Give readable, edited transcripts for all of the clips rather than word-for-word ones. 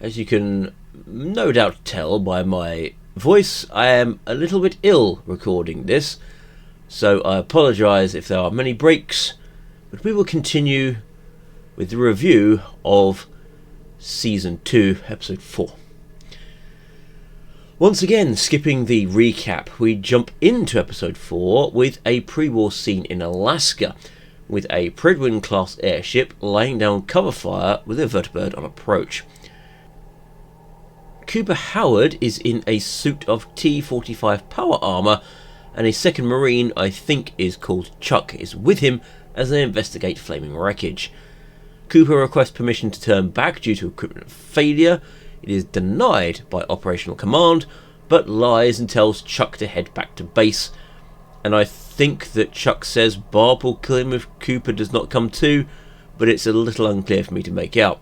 as you can no doubt tell by my voice, I am a little bit ill recording this, so I apologise if there are many breaks, but we will continue with the review of Season 2, Episode 4. Once again, skipping the recap, we jump into Episode 4 with a pre-war scene in Alaska, with a Predwin-class airship laying down cover fire with a vertibird on approach. Cooper Howard is in a suit of T-45 power armour, and a second Marine, I think is called Chuck, is with him as they investigate flaming wreckage. Cooper requests permission to turn back due to equipment failure. It is denied by Operational Command, but lies and tells Chuck to head back to base. And I think that Chuck says Bob will kill him if Cooper does not come too, but it's a little unclear for me to make out.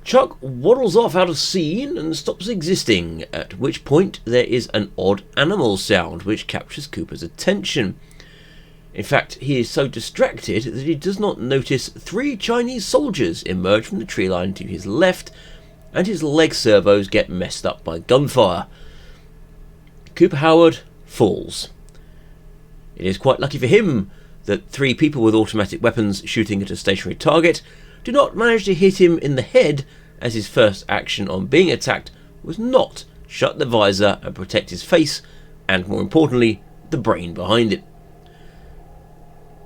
Chuck waddles off out of scene and stops existing, at which point there is an odd animal sound which captures Cooper's attention. In fact, he is so distracted that he does not notice 3 Chinese soldiers emerge from the tree line to his left, and his leg servos get messed up by gunfire. Cooper Howard falls. It is quite lucky for him that 3 people with automatic weapons shooting at a stationary target do not manage to hit him in the head, as his first action on being attacked was not shut the visor and protect his face, and more importantly, the brain behind it.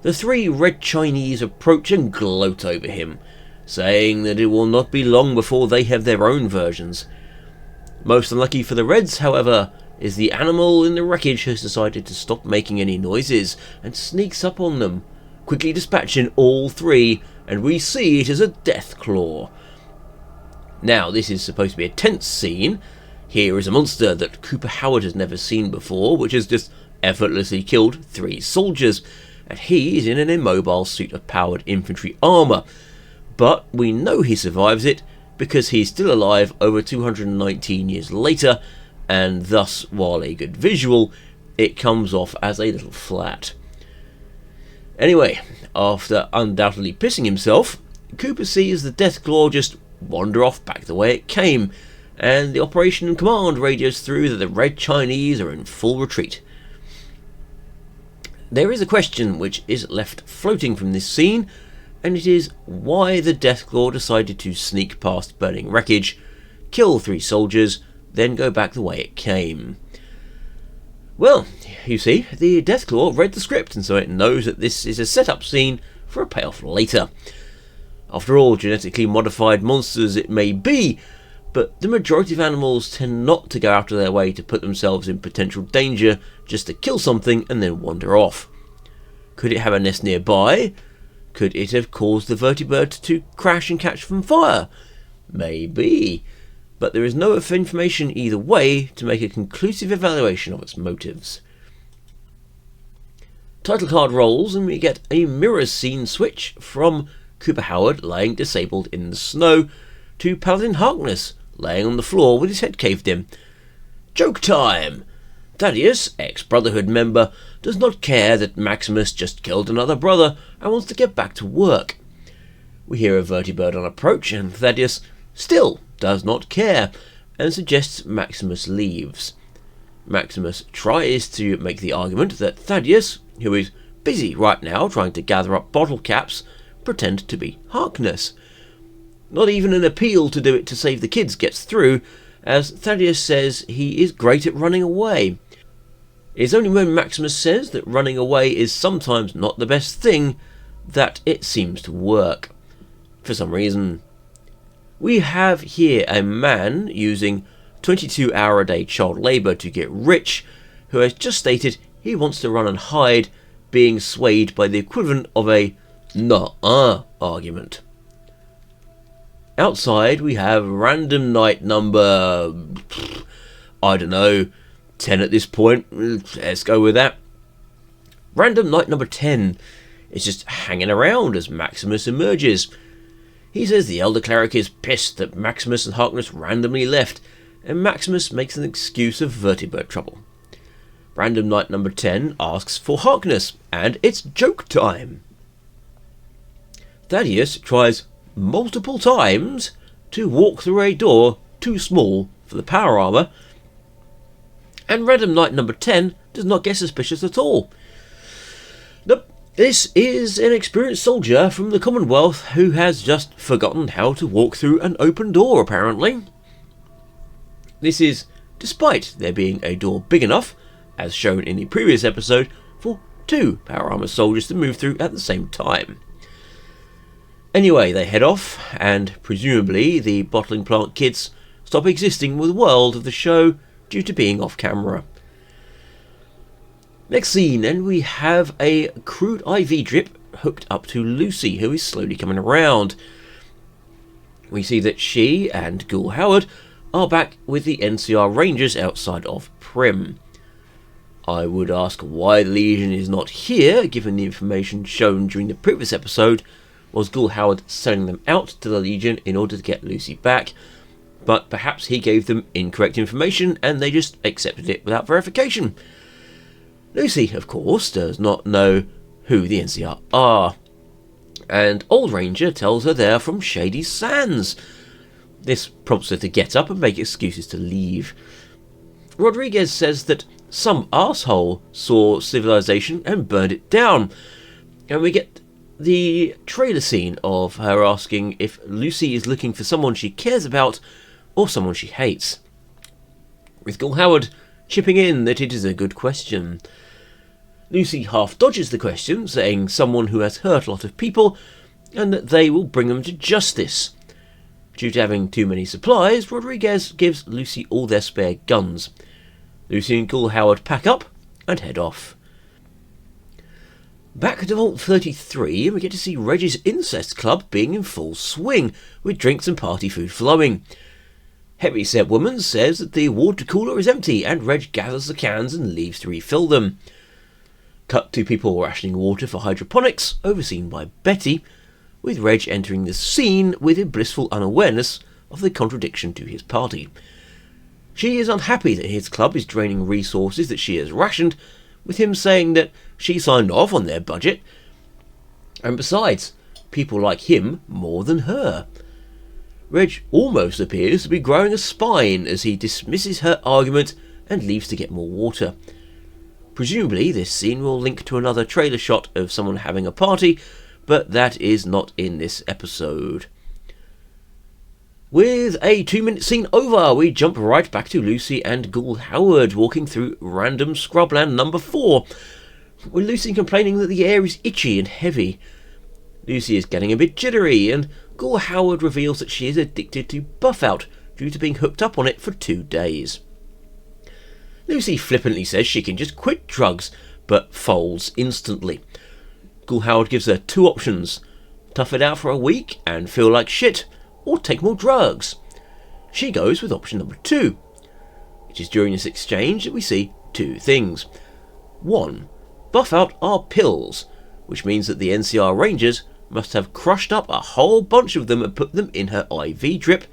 The 3 Red Chinese approach and gloat over him, saying that it will not be long before they have their own versions. Most unlucky for the Reds, however, is the animal in the wreckage has decided to stop making any noises and sneaks up on them, quickly dispatching all 3, and we see it as a death claw. Now, this is supposed to be a tense scene. Here is a monster that Cooper Howard has never seen before, which has just effortlessly killed 3 soldiers, and he is in an immobile suit of powered infantry armour. But we know he survives it because he's still alive over 219 years later, and thus, while a good visual, it comes off as a little flat. Anyway, after undoubtedly pissing himself, Cooper sees the Deathclaw just wander off back the way it came, and the Operation Command radios through that the Red Chinese are in full retreat. There is a question which is left floating from this scene, and it is why the Deathclaw decided to sneak past burning wreckage, kill 3 soldiers, then go back the way it came. Well, you see, the Deathclaw read the script, and so it knows that this is a setup scene for a payoff later. After all, genetically modified monsters it may be, but the majority of animals tend not to go out of their way to put themselves in potential danger just to kill something and then wander off. Could it have a nest nearby? Could it have caused the vertibird to crash and catch from fire? Maybe. But there is no information either way to make a conclusive evaluation of its motives. Title card rolls and we get a mirror scene switch from Cooper Howard laying disabled in the snow to Paladin Harkness laying on the floor with his head caved in. Joke time! Thaddeus, ex-Brotherhood member, does not care that Maximus just killed another brother and wants to get back to work. We hear a vertibird on approach and Thaddeus still does not care and suggests Maximus leaves. Maximus tries to make the argument that Thaddeus, who is busy right now trying to gather up bottle caps, pretend to be Harkness. Not even an appeal to do it to save the kids gets through, as Thaddeus says he is great at running away. It is only when Maximus says that running away is sometimes not the best thing that it seems to work. For some reason. We have here a man using 22-hour-a-day child labour to get rich, who has just stated he wants to run and hide, being swayed by the equivalent of a "nah-uh" argument. Outside we have random night number, I don't know, 10 at this point, let's go with that. Random night number 10 is just hanging around as Maximus emerges. He says the Elder Cleric is pissed that Maximus and Harkness randomly left, and Maximus makes an excuse of vertibird trouble. Random night number 10 asks for Harkness, and it's joke time. Thaddeus tries multiple times to walk through a door too small for the power armour, and Random Knight number 10 does not get suspicious at all. Nope, this is an experienced soldier from the Commonwealth who has just forgotten how to walk through an open door, apparently. This is despite there being a door big enough, as shown in the previous episode, for 2 power armor soldiers to move through at the same time. Anyway, they head off, and presumably the bottling plant kids stop existing with the world of the show due to being off camera. Next scene, and we have a crude IV drip hooked up to Lucy, who is slowly coming around. We see that she and Ghoul Howard are back with the NCR Rangers outside of Prim. I would ask why the Legion is not here, given the information shown during the previous episode was Ghoul Howard selling them out to the Legion in order to get Lucy back, but perhaps he gave them incorrect information and they just accepted it without verification. Lucy, of course, does not know who the NCR are, and Old Ranger tells her they're from Shady Sands. This prompts her to get up and make excuses to leave. Rodriguez says that some arsehole saw civilization and burned it down, and we get the trailer scene of her asking if Lucy is looking for someone she cares about or someone she hates, with Ghoul Howard chipping in that it is a good question. Lucy half dodges the question, saying someone who has hurt a lot of people and that they will bring them to justice. Due to having too many supplies, Rodriguez gives Lucy all their spare guns. Lucy and Ghoul Howard pack up and head off. Back to Vault 33, and we get to see Reg's Incest Club being in full swing, with drinks and party food flowing. Heavyset Woman says that the water cooler is empty, and Reg gathers the cans and leaves to refill them. Cut to people rationing water for hydroponics, overseen by Betty, with Reg entering the scene with a blissful unawareness of the contradiction to his party. She is unhappy that his club is draining resources that she has rationed, with him saying that she signed off on their budget, and besides, people like him more than her. Reg almost appears to be growing a spine as he dismisses her argument and leaves to get more water. Presumably this scene will link to another trailer shot of someone having a party, but that is not in this episode. With a 2-minute scene over, we jump right back to Lucy and Ghoul Howard walking through random scrubland number 4, with Lucy complaining that the air is itchy and heavy. Lucy is getting a bit jittery, and Ghoul Howard reveals that she is addicted to Buff Out due to being hooked up on it for 2 days. Lucy flippantly says she can just quit drugs, but folds instantly. Ghoul Howard gives her 2 options: tough it out for a week and feel like shit, or take more drugs. She goes with option number 2. It is during this exchange that we see 2 things. 1. Buff Out are pills, which means that the NCR Rangers must have crushed up a whole bunch of them and put them in her IV drip,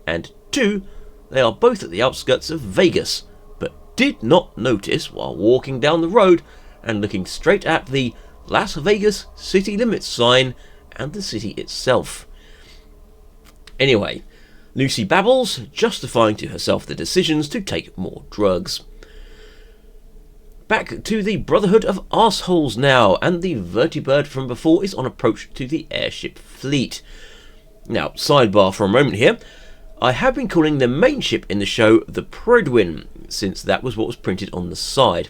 and 2. They are both at the outskirts of Vegas, but did not notice while walking down the road and looking straight at the Las Vegas city limits sign and the city itself. Anyway, Lucy babbles, justifying to herself the decisions to take more drugs. Back to the Brotherhood of Arseholes now, and the vertibird from before is on approach to the airship fleet. Now, sidebar for a moment here. I have been calling the main ship in the show the Predwin, since that was what was printed on the side.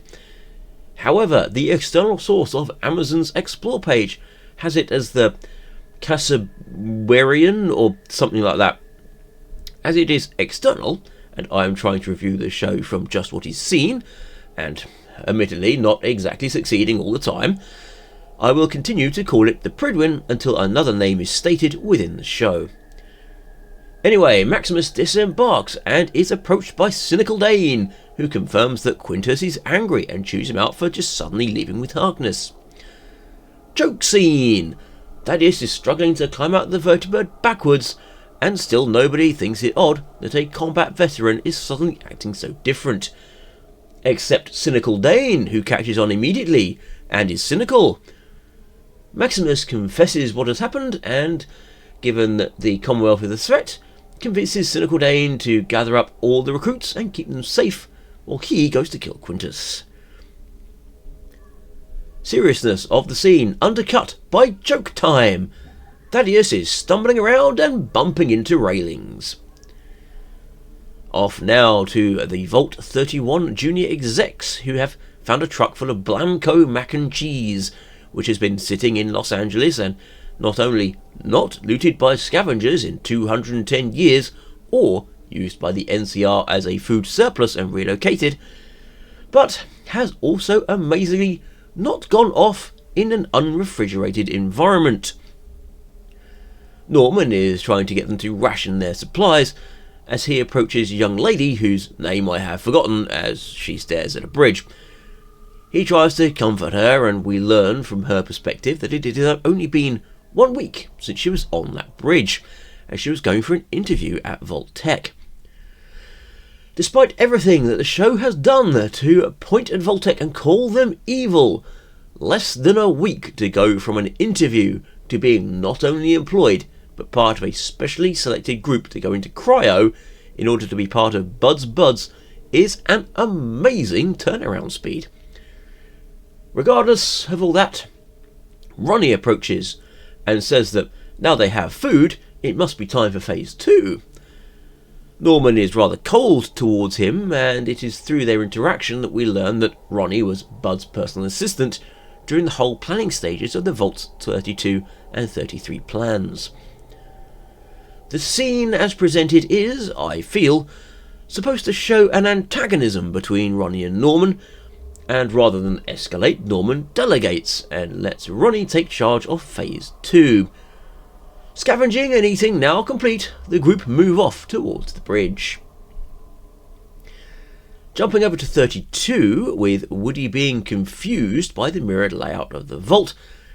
However, the external source of Amazon's Explore page has it as the Cassowarian or something like that. As it is external, and I am trying to review the show from just what is seen, and admittedly not exactly succeeding all the time, I will continue to call it the Predwin until another name is stated within the show. Anyway, Maximus disembarks and is approached by Cynical Dane, who confirms that Quintus is angry and chews him out for just suddenly leaving with Harkness. Joke scene! Thaddeus is struggling to climb out the vertibird backwards, and still nobody thinks it odd that a combat veteran is suddenly acting so different. Except Cynical Dane, who catches on immediately and is cynical. Maximus confesses what has happened, and given that the Commonwealth is a threat, convinces cynical Dane to gather up all the recruits and keep them safe while he goes to kill Quintus. Seriousness of the scene undercut by joke time. Thaddeus is stumbling around and bumping into railings. Off now to the Vault 31 junior execs, who have found a truck full of Blamco mac and cheese, which has been sitting in Los Angeles and not only not looted by scavengers in 210 years, or used by the NCR as a food surplus and relocated, but has also amazingly not gone off in an unrefrigerated environment. Norman is trying to get them to ration their supplies as he approaches a young lady whose name I have forgotten as she stares at a bridge. He tries to comfort her, and we learn from her perspective that it had only been 1 week since she was on that bridge, as she was going for an interview at Vault-tec. Despite everything that the show has done to point at Vault-tec and call them evil, less than a week to go from an interview to being not only employed, but part of a specially selected group to go into cryo in order to be part of Bud's Buds is an amazing turnaround speed. Regardless of all that, Ronnie approaches and says that now they have food, it must be time for phase 2. Norman is rather cold towards him, and it is through their interaction that we learn that Ronnie was Bud's personal assistant during the whole planning stages of the Vault 32 and 33 plans. The scene as presented is, I feel, supposed to show an antagonism between Ronnie and Norman, and rather than escalate, Norman delegates and lets Ronnie take charge of phase 2. Scavenging and eating now complete, the group move off towards the bridge. Jumping over to 32, with Woody being confused by the mirrored layout of the vault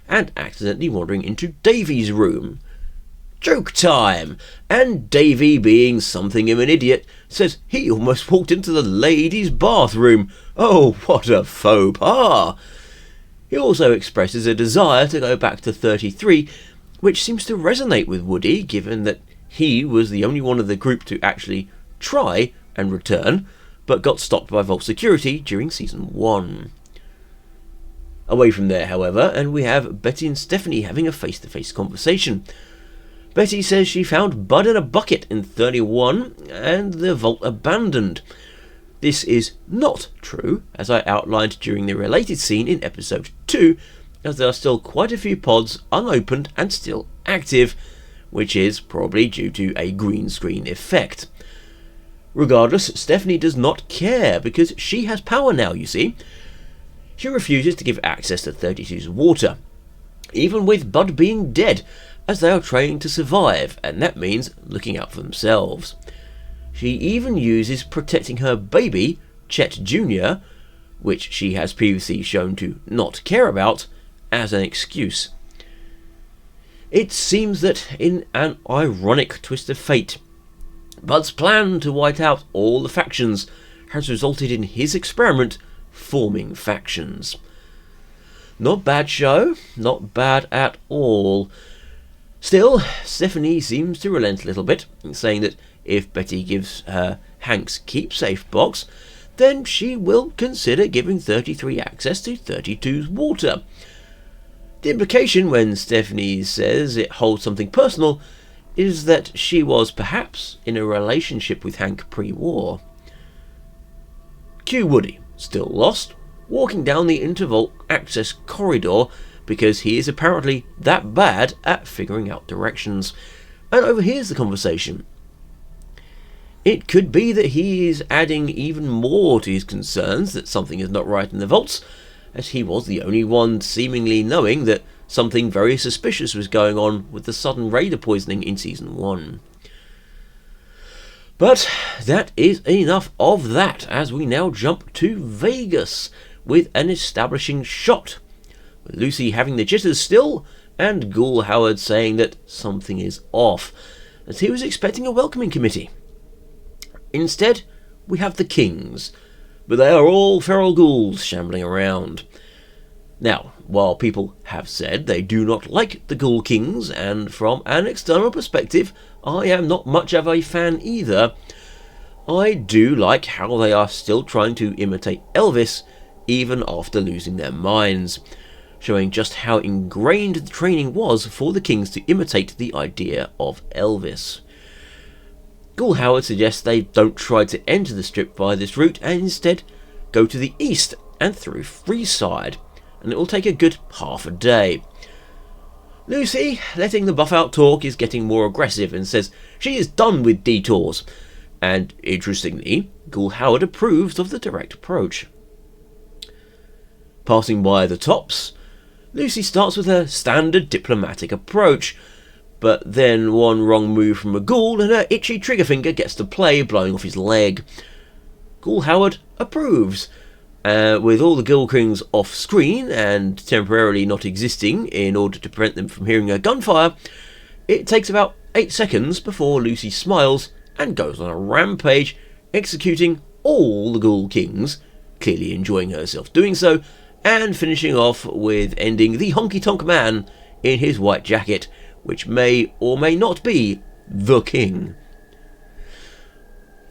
and accidentally wandering into Davy's room. Joke time! And Davy, being something of an idiot, says he almost walked into the ladies' bathroom. Oh, what a faux pas! He also expresses a desire to go back to 33, which seems to resonate with Woody, given that he was the only one of the group to actually try and return, but got stopped by Vault security during Season 1. Away from there, however, and we have Betty and Stephanie having a face-to-face conversation. Betty says she found Bud in a bucket in 31 and the vault abandoned. This is not true, as I outlined during the related scene in episode 2, as there are still quite a few pods unopened and still active, which is probably due to a green screen effect. Regardless, Stephanie does not care because she has power now, you see. She refuses to give access to 32's water, even with Bud being dead, as they are trained to survive, and that means looking out for themselves. She even uses protecting her baby, Chet Jr., which she has previously shown to not care about, as an excuse. It seems that in an ironic twist of fate, Bud's plan to white out all the factions has resulted in his experiment forming factions. Not bad show, not bad at all. Still, Stephanie seems to relent a little bit, saying that if Betty gives her Hank's keepsafe box, then she will consider giving 33 access to 32's water. The implication when Stephanie says it holds something personal is that she was perhaps in a relationship with Hank pre-war. Cue Woody, still lost, walking down the intervault access corridor because he is apparently that bad at figuring out directions, and overhears the conversation. It could be that he is adding even more to his concerns that something is not right in the vaults, as he was the only one seemingly knowing that something very suspicious was going on with the sudden raider poisoning in Season 1. But that is enough of that, as we now jump to Vegas with an establishing shot, with Lucy having the jitters still, and Ghoul Howard saying that something is off, as he was expecting a welcoming committee. Instead, we have the Kings, but they are all feral ghouls shambling around. Now, while people have said they do not like the Ghoul Kings, and from an external perspective I am not much of a fan either, I do like how they are still trying to imitate Elvis even after losing their minds, showing just how ingrained the training was for the Kings to imitate the idea of Elvis. Ghoul Howard suggests they don't try to enter the strip via this route and instead go to the east and through Freeside, and it will take a good half a day. Lucy, letting the buff out talk, is getting more aggressive and says she is done with detours, and interestingly, Ghoul Howard approves of the direct approach. Passing by the tops, Lucy starts with her standard diplomatic approach, but then one wrong move from a ghoul and her itchy trigger finger gets to play, blowing off his leg. Ghoul Howard approves, with all the Ghoul Kings off screen and temporarily not existing in order to prevent them from hearing her gunfire. It takes about 8 seconds before Lucy smiles and goes on a rampage, executing all the Ghoul Kings, clearly enjoying herself doing so, and finishing off with ending the honky-tonk man in his white jacket, which may or may not be the king.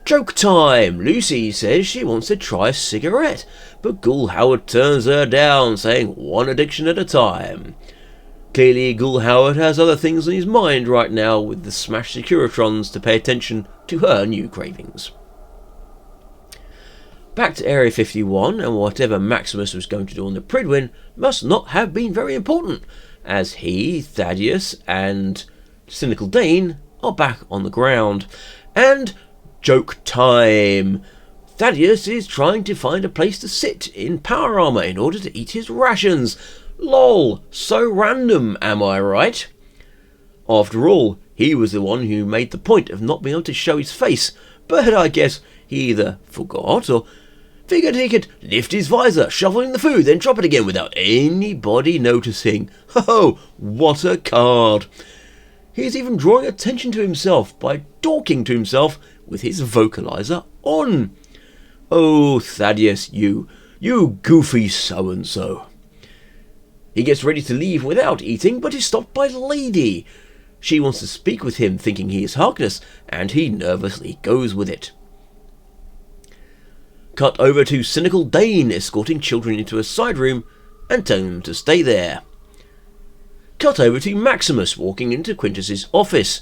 Joke time! Lucy says she wants to try a cigarette, but Ghoul Howard turns her down, saying one addiction at a time. Clearly, Ghoul Howard has other things on his mind right now, with the smashed Securitrons to pay attention to her new cravings. Back to Area 51, and whatever Maximus was going to do on the Pridwin must not have been very important, as he, Thaddeus, and Cynical Dane are back on the ground. And joke time! Thaddeus is trying to find a place to sit in power armor in order to eat his rations. Lol, so random, am I right? After all, he was the one who made the point of not being able to show his face, but I guess he either forgot or figured he could lift his visor, shovel in the food, then drop it again without anybody noticing. Oh, what a card! He is even drawing attention to himself by talking to himself with his vocalizer on. Oh, Thaddeus, you goofy so-and-so. He gets ready to leave without eating, but is stopped by Lady. She wants to speak with him, thinking he is Harkness, and he nervously goes with it. Cut over to Cynical Dane escorting children into a side room and telling them to stay there. Cut over to Maximus walking into Quintus's office.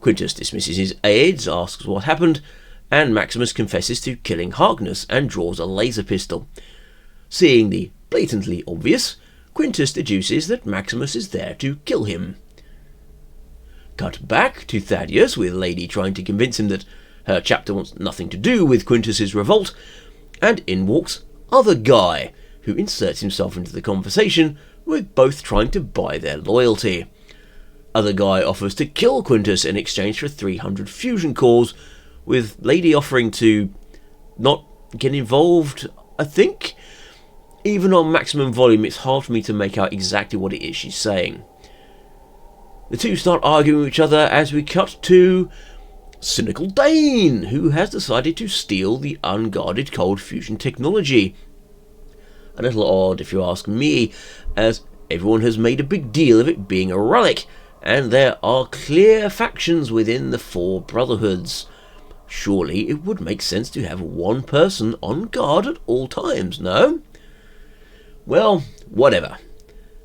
Quintus dismisses his aides, asks what happened, and Maximus confesses to killing Harkness and draws a laser pistol. Seeing the blatantly obvious, Quintus deduces that Maximus is there to kill him. Cut back to Thaddeus, with Lady trying to convince him that her chapter wants nothing to do with Quintus's revolt, and in walks Other Guy, who inserts himself into the conversation, with both trying to buy their loyalty. Other Guy offers to kill Quintus in exchange for 300 fusion cores, with Lady offering to not get involved, I think? Even on maximum volume, it's hard for me to make out exactly what it is she's saying. The two start arguing with each other as we cut to Cynical Dane, who has decided to steal the unguarded cold fusion technology. A little odd if you ask me, as everyone has made a big deal of it being a relic, and there are clear factions within the 4 brotherhoods. Surely it would make sense to have one person on guard at all times, no? Well, whatever.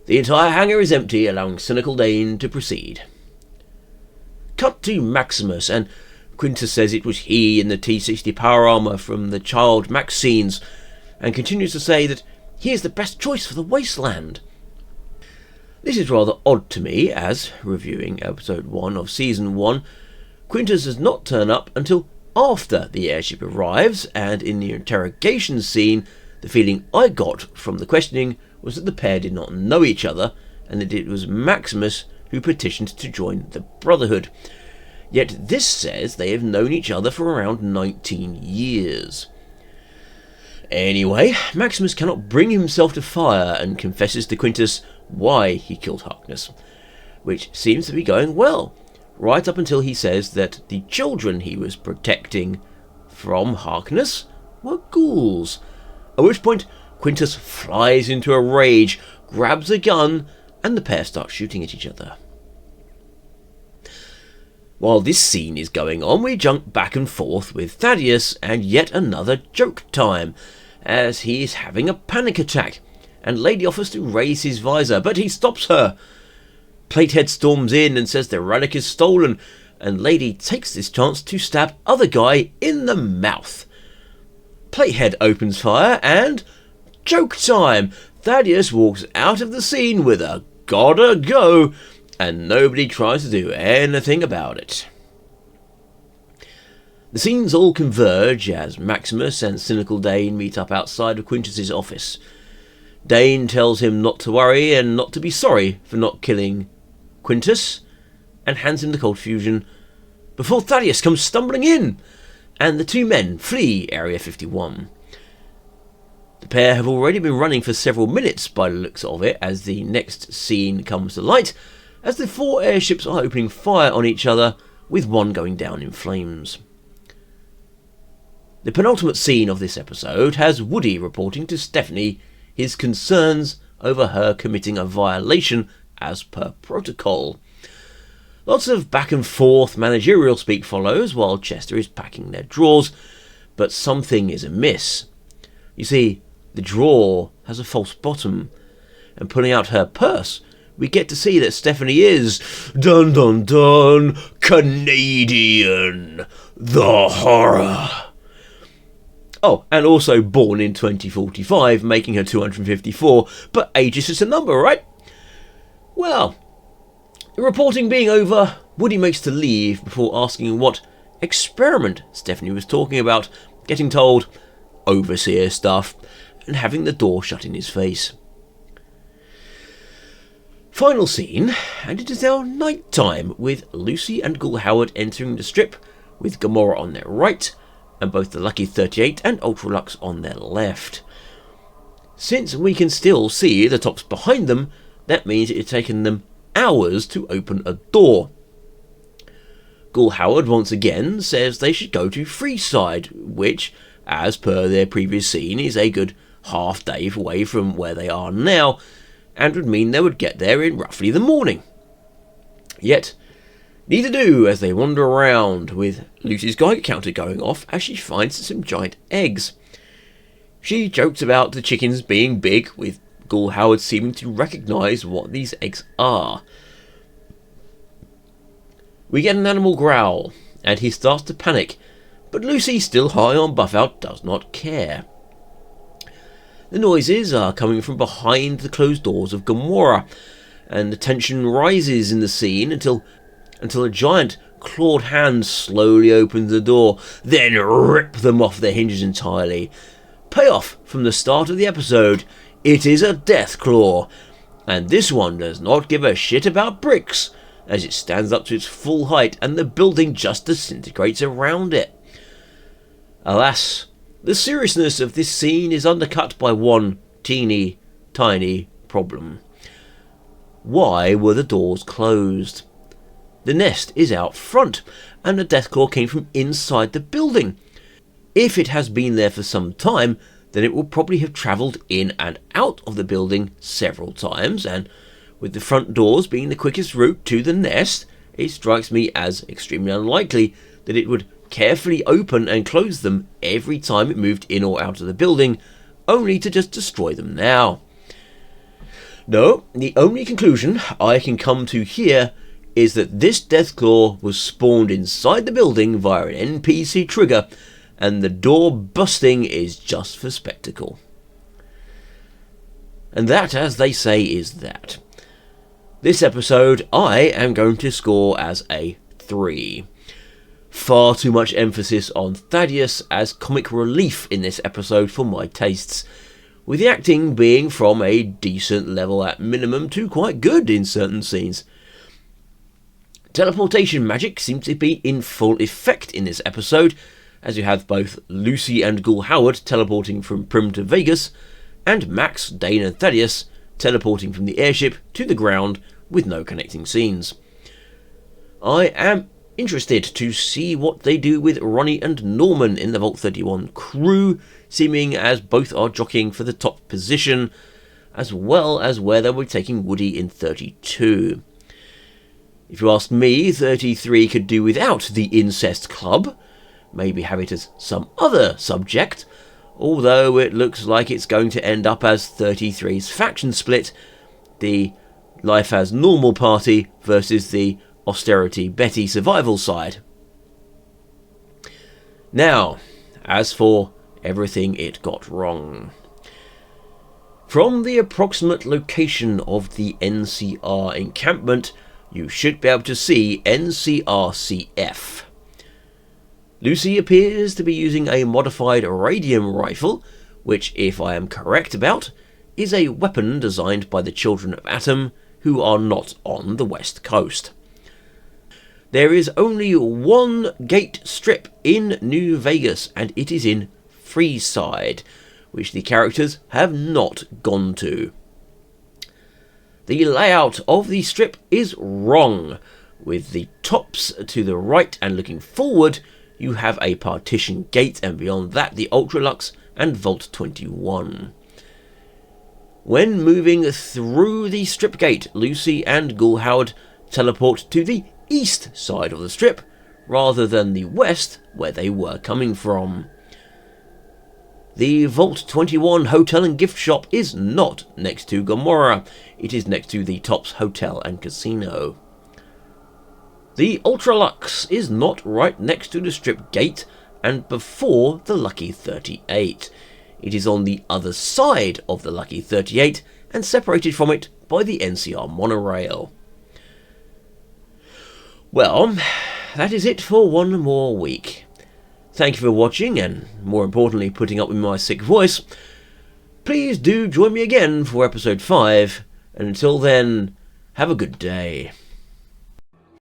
The entire hangar is empty, allowing Cynical Dane to proceed. Cut to Maximus, and Quintus says it was he in the T-60 power armor from the child Max scenes, and continues to say that he is the best choice for the wasteland. This is rather odd to me, as, reviewing episode 1 of season 1, Quintus does not turn up until after the airship arrives, and in the interrogation scene, the feeling I got from the questioning was that the pair did not know each other, and that it was Maximus who petitioned to join the Brotherhood. Yet this says they have known each other for around 19 years. Anyway, Maximus cannot bring himself to fire and confesses to Quintus why he killed Harkness, which seems to be going well, right up until he says that the children he was protecting from Harkness were ghouls, at which point Quintus flies into a rage, grabs a gun, and the pair start shooting at each other. While this scene is going on, we jump back and forth with Thaddeus and yet another joke time, as he is having a panic attack, and Lady offers to raise his visor, but he stops her. Platehead storms in and says the relic is stolen, and Lady takes this chance to stab other guy in the mouth. Platehead opens fire, and joke time! Thaddeus walks out of the scene with a "gotta go," and nobody tries to do anything about it. The scenes all converge as Maximus and cynical Dane meet up outside of Quintus's office. Dane tells him not to worry and not to be sorry for not killing Quintus, and hands him the cold fusion before Thaddeus comes stumbling in, and the two men flee Area 51. The pair have already been running for several minutes by the looks of it, as the next scene comes to light, as the 4 airships are opening fire on each other, with one going down in flames. The penultimate scene of this episode has Woody reporting to Stephanie his concerns over her committing a violation as per protocol. Lots of back and forth managerial speak follows while Chester is packing their drawers, but something is amiss. You see, the drawer has a false bottom, and pulling out her purse, we get to see that Stephanie is, dun dun dun, Canadian. The horror. Oh, and also born in 2045, making her 254, but age is just a number, right? Well, the reporting being over, Woody makes to leave before asking what experiment Stephanie was talking about, getting told overseer stuff, and having the door shut in his face. Final scene, and it is now night time, with Lucy and Ghoul Howard entering the strip, with Gamora on their right, and both the Lucky 38 and Ultralux on their left. Since we can still see the tops behind them, that means it has taken them hours to open a door. Ghoul Howard once again says they should go to Freeside, which, as per their previous scene, is a good half day away from where they are now, and would mean they would get there in roughly the morning. Yet, neither do, as they wander around, with Lucy's Geiger counter going off as she finds some giant eggs. She jokes about the chickens being big, with Ghoul Howard seeming to recognise what these eggs are. We get an animal growl, and he starts to panic, but Lucy, still high on Buffout, does not care. The noises are coming from behind the closed doors of Gamora, and the tension rises in the scene until a giant clawed hand slowly opens the door, then rip them off their hinges entirely. Payoff from the start of the episode: it is a death claw, and this one does not give a shit about bricks, as it stands up to its full height and the building just disintegrates around it. Alas, the seriousness of this scene is undercut by one teeny tiny problem. Why were the doors closed? The nest is out front, and the Deathclaw came from inside the building. If it has been there for some time, then it will probably have travelled in and out of the building several times, and with the front doors being the quickest route to the nest, it strikes me as extremely unlikely that it would carefully open and close them every time it moved in or out of the building, only to just destroy them now. No, the only conclusion I can come to here is that this Deathclaw was spawned inside the building via an NPC trigger, and the door busting is just for spectacle. And that, as they say, is that. This episode I am going to score as a 3. Far too much emphasis on Thaddeus as comic relief in this episode for my tastes, with the acting being from a decent level at minimum to quite good in certain scenes. Teleportation magic seems to be in full effect in this episode, as you have both Lucy and Ghoul Howard teleporting from Prim to Vegas, and Max, Dane and Thaddeus teleporting from the airship to the ground with no connecting scenes. I am interested to see what they do with Ronnie and Norman in the Vault 31 crew, seeming as both are jockeying for the top position, as well as where they were taking Woody in 32. If you ask me, 33 could do without the incest club, maybe have it as some other subject, although it looks like it's going to end up as 33's faction split, the Life as Normal party versus the Austerity Betty survival side. Now, as for everything it got wrong. From the approximate location of the NCR encampment, you should be able to see NCRCF. Lucy appears to be using a modified radium rifle, which, if I am correct about, is a weapon designed by the Children of Atom, who are not on the West Coast. There is only one gate strip in New Vegas, and it is in Freeside, which the characters have not gone to. The layout of the strip is wrong. With the tops to the right and looking forward, you have a partition gate, and beyond that the Ultralux and Vault 21. When moving through the strip gate, Lucy and Gulhoward teleport to the east side of the strip, rather than the west, where they were coming from. The Vault 21 hotel and gift shop is not next to Gomorrah, it is next to the Tops Hotel and Casino. The Ultralux is not right next to the strip gate and before the Lucky 38. It is on the other side of the Lucky 38 and separated from it by the NCR monorail. Well, that is it for one more week. Thank you for watching and, more importantly, putting up with my sick voice. Please do join me again for episode 5, and until then, have a good day.